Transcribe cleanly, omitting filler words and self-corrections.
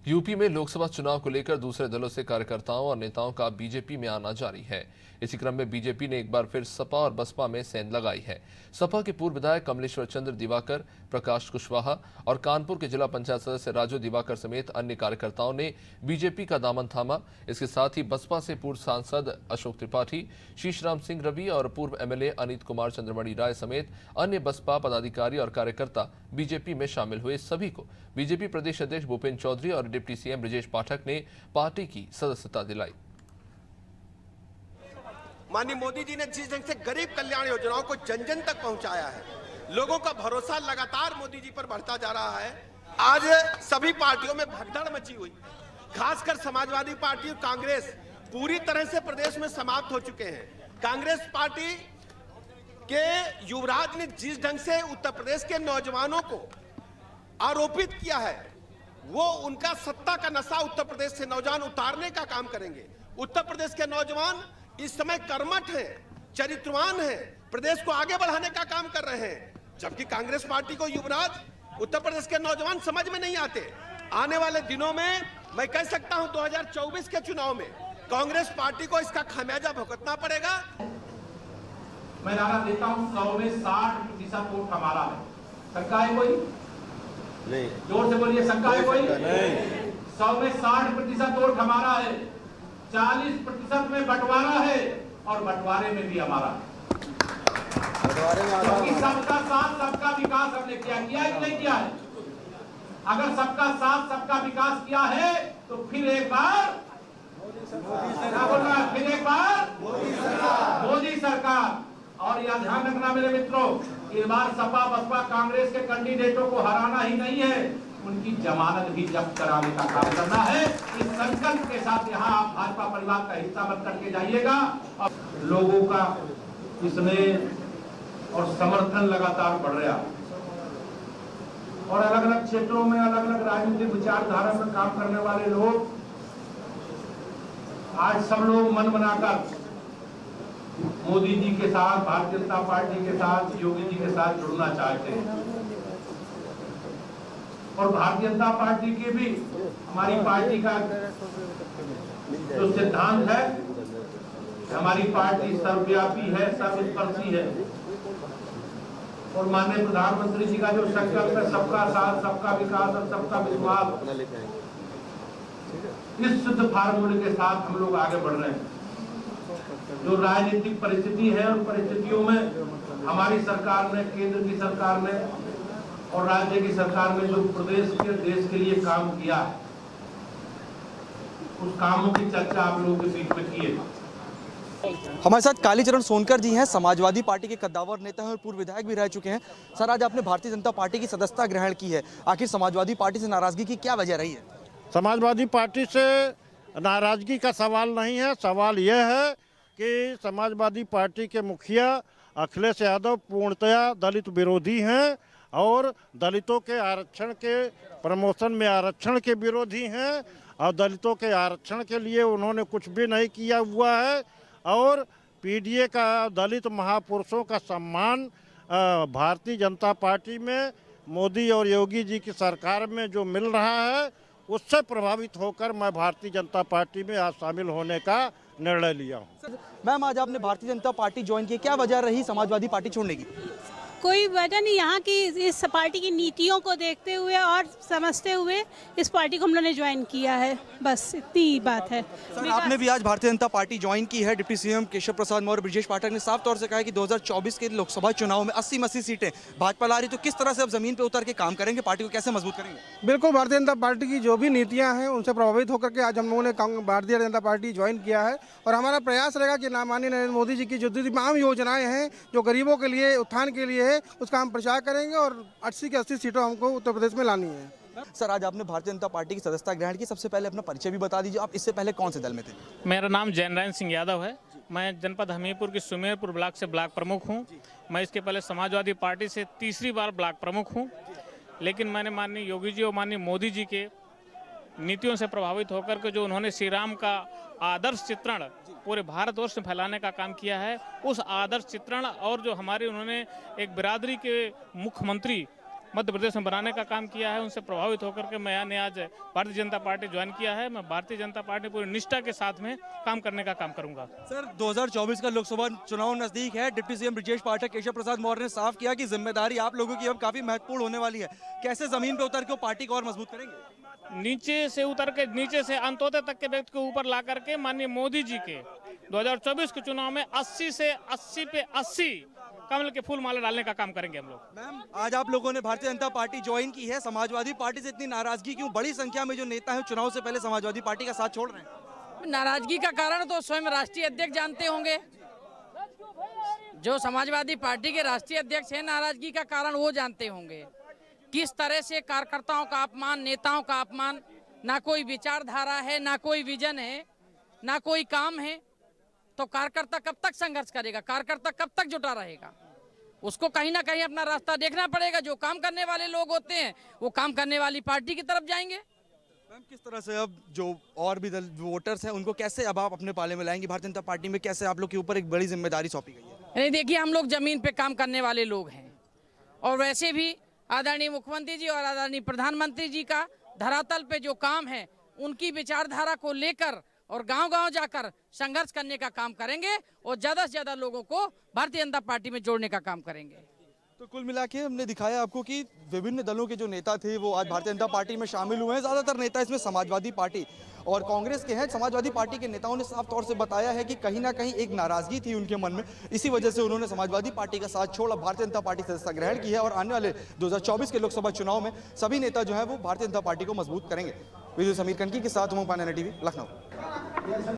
UP में लोकसभा चुनाव को लेकर दूसरे दलों से कार्यकर्ताओं और नेताओं का बीजेपी में आना जारी है। इसी क्रम में बीजेपी ने एक बार फिर सपा और बसपा में सेंध लगाई है। सपा के पूर्व विधायक कमलेश्वर चंद्र दिवाकर, प्रकाश कुशवाहा और कानपुर के जिला पंचायत सदस्य राजू दिवाकर समेत अन्य कार्यकर्ताओं ने बीजेपी का दामन थामा। इसके साथ ही बसपा से पूर्व सांसद अशोक त्रिपाठी, शीशराम सिंह रवि और पूर्व एमएलए अनित कुमार चंद्रमणि राय समेत अन्य बसपा पदाधिकारी और कार्यकर्ता बीजेपी में शामिल हुए। सभी को बीजेपी प्रदेश अध्यक्ष भूपेन्द्र चौधरी और डिप्टी सीएम ब्रजेश पाठक ने पार्टी की सदस्यता दिलाई। माननीय मोदी जी ने जिस ढंग से गरीब कल्याण योजनाओं को जन जन तक पहुंचाया है, लोगों का भरोसा लगातार मोदी जी पर बढ़ता जा रहा है। आज सभी पार्टियों में भगदड़ मची हुई, खासकर समाजवादी पार्टी और कांग्रेस पूरी तरह से प्रदेश में समाप्त हो चुके हैं। कांग्रेस पार्टी के युवराज ने जिस ढंग से उत्तर प्रदेश के नौजवानों को आरोपित किया है, वो उनका सत्ता का नशा उत्तर प्रदेश से नौजवान उतारने का काम करेंगे। उत्तर प्रदेश के नौजवान इस समय कर्मठ हैं, चरित्रवान हैं, प्रदेश को आगे बढ़ाने का काम कर रहे हैं, जबकि कांग्रेस पार्टी को युवराज उत्तर प्रदेश के नौजवान समझ में नहीं आते। आने वाले दिनों में मैं कह सकता हूं 2024 के चुनाव में कांग्रेस पार्टी को इसका खामियाजा भुगतना पड़ेगा। मैं नारा देता हूं 100 में 60% वोट हमारा है। शंका है कोई? नहीं। जोर से बोलिए, शंका है कोई? नहीं। 100 में 60% वोट हमारा है, 40% में बंटवारा है और बंटवारे में भी हमारा है। क्योंकि सबका साथ सबका विकास हमने किया है कि नहीं किया है? अगर सबका साथ सबका विकास किया है तो फिर एक बार क्या बोल रहा है? फिर एक बार मोदी सरकार। और यह ध्यान रखना मेरे मित्रों, इस बार सपा बसपा कांग्रेस के कैंडिडेटों को हराना ही नहीं है, उनकी जमानत भी जब्त कराने का काम करना है। इस संकल्प के साथ यहाँ आप भाजपा परिवार का हिस्सा बन करके जाइएगा। और लोगों का स्नेह और समर्थन लगातार बढ़ रहा है और अलग अलग क्षेत्रों में अलग अलग राजनीतिक विचारधारा में काम करने वाले लोग आज सब लोग मन बनाकर मोदी जी के साथ, भारतीय जनता पार्टी के साथ, योगी जी के साथ जुड़ना चाहते हैं। और भारतीय जनता पार्टी के भी हमारी पार्टी का जो सिद्धांत है, हमारी पार्टी सर्वव्यापी है, सर्वस्पर्शी है। और माननीय प्रधानमंत्री जी का जो संकल्प है, सबका साथ सबका विकास और सबका विश्वास, इस शुद्ध फार्मूले के साथ हम लोग आगे बढ़ रहे हैं। जो राजनीतिक परिस्थिति है, उन परिस्थितियों में हमारी सरकार ने, केंद्र की सरकार ने और राज्य की सरकार ने जो प्रदेश के देश के लिए काम किया है, उस कामों की चर्चा आप लोगों के बीच में की है। हमारे साथ कालीचरण सोनकर जी हैं, समाजवादी पार्टी के कद्दावर नेता हैं और पूर्व विधायक भी रह चुके हैं। सर, आज आपने भारतीय जनता पार्टी की सदस्यता ग्रहण की है, आखिर समाजवादी पार्टी से नाराजगी की क्या वजह रही है? समाजवादी पार्टी से नाराजगी का सवाल नहीं है। सवाल यह है कि समाजवादी पार्टी के मुखिया अखिलेश यादव पूर्णतया दलित विरोधी हैं और दलितों के आरक्षण के प्रमोशन में आरक्षण के विरोधी हैं और दलितों के आरक्षण के लिए उन्होंने कुछ भी नहीं किया हुआ है। और पीडीए का, दलित महापुरुषों का सम्मान भारतीय जनता पार्टी में मोदी और योगी जी की सरकार में जो मिल रहा है, उससे प्रभावित होकर मैं भारतीय जनता पार्टी में आज शामिल होने का निर्णय लिया हूँ। मैम, आज आपने भारतीय जनता पार्टी ज्वाइन की, क्या वजह रही समाजवादी पार्टी छोड़ने की? कोई वजह नहीं, यहाँ की इस पार्टी की नीतियों को देखते हुए और समझते हुए इस पार्टी को हम लोगों ने ज्वाइन किया है, बस इतनी ही बात है। सर, आपने भी आज भारतीय जनता पार्टी ज्वाइन की है। डिप्टी सीएम केशव प्रसाद मौर्य, ब्रजेश पाठक ने साफ तौर से कहा है कि 2024 के लोकसभा चुनाव में 80 सीटें भाजपा ला रही, तो किस तरह से अब जमीन पर उतर के काम करेंगे, पार्टी को कैसे मजबूत करेंगे? बिल्कुल, भारतीय जनता पार्टी की जो भी नीतियाँ हैं उनसे प्रभावित होकर के आज हम लोगों ने भारतीय जनता पार्टी ज्वाइन किया है। और हमारा प्रयास रहेगा कि माननीय नरेंद्र मोदी जी की जो तमाम योजनाएं हैं, जो गरीबों के लिए, उत्थान के लिए है, उसका हम प्रचार करेंगे और 80 की 80 सीटों हमको उत्तर प्रदेश में लानी है। सर, आज आपने भारतीय जनता पार्टी की सदस्यता ग्रहण की, सबसे पहले अपना परिचय भी बता दीजिए। आप इससे पहले कौन से दल में थे? मेरा नाम जयनारायण सिंह यादव है। मैं जनपद हमीरपुर की सुमेरपुर ब्लॉक से ब्लॉक प्रमुख हूं। मैं इसके पहले समाजवादी पार्टी से तीसरी बार ब्लॉक प्रमुख हूं, लेकिन मैंने माननीय योगी जी और माननीय मोदी जी के नीतियों से प्रभावित होकर के जो उन्होंने श्री राम का आदर्श चित्रण पूरे भारतवर्ष में फैलाने का काम किया है, उस आदर्श चित्रण और जो हमारे उन्होंने एक बिरादरी के मुख्यमंत्री मध्य प्रदेश में बनाने का काम किया है, उनसे प्रभावित होकर के मैंने आज भारतीय जनता पार्टी ज्वाइन किया है। मैं भारतीय जनता पार्टी पूरी निष्ठा के साथ में काम करने का काम करूंगा। सर 2024 का लोकसभा चुनाव नजदीक है। डिप्टी सीएम ब्रजेश पाठक, केशव प्रसाद मौर्य ने साफ किया कि जिम्मेदारी आप लोगों की अब काफी महत्वपूर्ण होने वाली है। कैसे जमीन पे उतर के पार्टी को और मजबूत करेंगे? नीचे से उतर के, नीचे से अंत्योदय तक के व्यक्ति को ऊपर ला करके माननीय मोदी जी के 2024 के चुनाव में 80 से 80 पे 80 कमल के फूल माला डालने का काम करेंगे हम लोग। मैम, आज आप लोगों ने भारतीय जनता पार्टी ज्वाइन की है, समाजवादी पार्टी से इतनी नाराजगी क्यों? बड़ी संख्या में जो नेता हैं चुनाव से पहले समाजवादी पार्टी का साथ छोड़ रहे हैं। नाराजगी का कारण तो स्वयं राष्ट्रीय अध्यक्ष जानते होंगे। जो समाजवादी पार्टी के राष्ट्रीय अध्यक्ष हैं, नाराजगी का कारण वो जानते होंगे। किस तरह से कार्यकर्ताओं का अपमान, नेताओं का अपमान, ना कोई विचारधारा है, ना कोई विजन है, ना कोई काम है, तो कार्यकर्ता कब तक संघर्ष करेगा? कार्यकर्ता कब तक जुटा रहेगा? उसको कहीं ना कहीं अपना रास्ता देखना पड़ेगा। जो काम करने वाले लोग होते हैं वो काम करने वाली पार्टी की तरफ जाएंगे। मैम, किस तरह से अब जो और भी वोटर्स हैं उनको कैसे अब आप अपने पाले में लाएंगे? भारतीय जनता पार्टी में कैसे आप लोग के ऊपर एक बड़ी जिम्मेदारी सौंपी गई है? नहीं, देखिए, हम लोग जमीन पे काम करने वाले लोग हैं और वैसे भी आदरणीय मुख्यमंत्री जी और आदरणीय प्रधानमंत्री जी का धरातल पे जो काम है उनकी विचारधारा को लेकर और गांव-गांव जाकर संघर्ष करने का काम करेंगे और ज्यादा से ज्यादा लोगों को भारतीय जनता पार्टी में जोड़ने का काम करेंगे। तो कुल मिला के हमने दिखाया आपको कि विभिन्न दलों के जो नेता थे वो आज भारतीय जनता पार्टी में शामिल हुए हैं। ज़्यादातर नेता इसमें समाजवादी पार्टी और कांग्रेस के हैं। समाजवादी पार्टी के नेताओं ने साफ तौर से बताया है कि कहीं ना कहीं एक नाराजगी थी उनके मन में, इसी वजह से उन्होंने समाजवादी पार्टी का साथ छोड़ अब भारतीय जनता पार्टी सदस्यता ग्रहण की है और आने वाले 2024 के लोकसभा चुनाव में सभी नेता जो है वो भारतीय जनता पार्टी को मजबूत करेंगे। विजय समीर कनकी के साथ उमंग पांडे, टीवी, लखनऊ।